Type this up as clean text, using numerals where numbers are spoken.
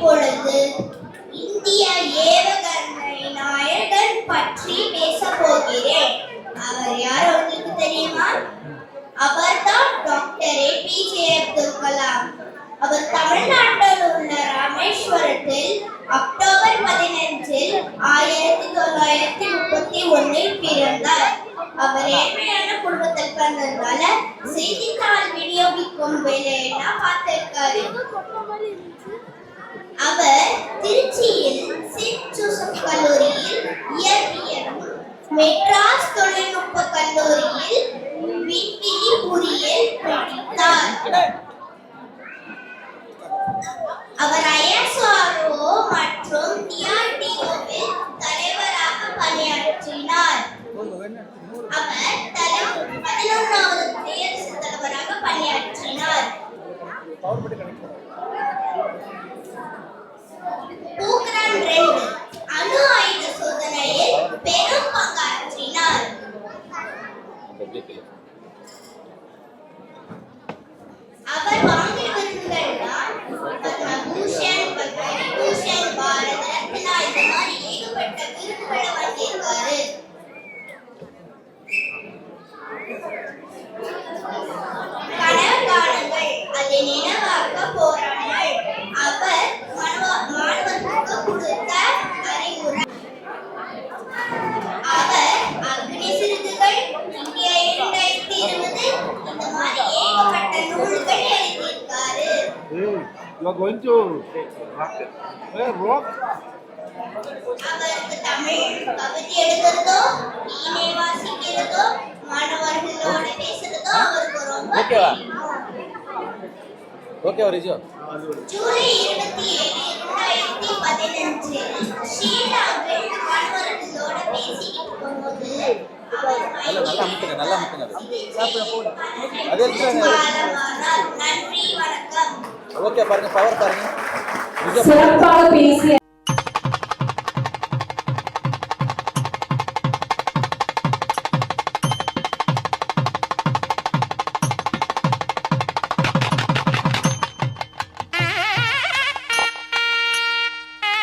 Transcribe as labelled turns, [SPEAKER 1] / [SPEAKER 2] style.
[SPEAKER 1] இப்பொழுது இந்திய ஏவுகணை நாயகன் பற்றி பேச போகிறேன். அவர் யார் உங்களுக்கு தெரியுமா? அவர்தான் டாக்டர் ஏபிஜே அப்துல் கலாம். அவர் தமிழ்நாட்டில் உள்ள ராமேஸ்வரத்தில் அக்டோபர் 15 1931 பிறந்தார். அவர் ஏழ்மையான குடும்பத்தில் பிறந்ததால செய்தித்தாள் விநியோகிக்கும் வேலையெல்லாம் பார்த்திருக்காரு. அவர் திருச்சியில் செயின்ட் ஜோசப் கல்லூரியில் இயற்பியலும், மெட்ராஸ் தொழில்நுட்ப கல்லூரியில் விண்வெளி பொறியியல் படித்தார். அவர் ISRO மற்றும் DRDOவில் தலைவராக பணியாற்றினார். அவர் 11வது குடியரசுத் தலைவராக பணியாற்றினார். போக்ரான் 2 அணு ஆயுத சோதனையில் பெரும் பங்காற்றினார். அவர் வாங்கிய விருதுகள் தான் பத்மபூஷன், பத்மவிபூஷன், பாரத ரத்னா, இந்த மாதிரி ஏகப்பட்ட விருதுகளை வாங்கியிருக்காரு. கனவு காணுங்கள், அதை நினைவாக்க போராடுங்கள். அவர் மாணவர்களுக்கு கொடுத்த அறிவுரை. அவர் அக்னி சிறுகுகள், இந்தியா 2020, இந்த மாதிரி ஏகப்பட்ட நூல்கள் எழுதியிருக்காரு.
[SPEAKER 2] You are going to rock?
[SPEAKER 1] அவருக்கு தமிழ் கவிதை எழுதுறதோ, வீணை வாசிக்கிறதோ, மாணவர்களோட பேசுறதோ அவருக்கு ரொம்ப ஜூலை 27, 2015 ஷீலாவில் மாணவர்களோட பேசிக்கிட்டு இருக்கும்போது நன்றி, வணக்கம்.
[SPEAKER 3] சிறப்பாக பேசிய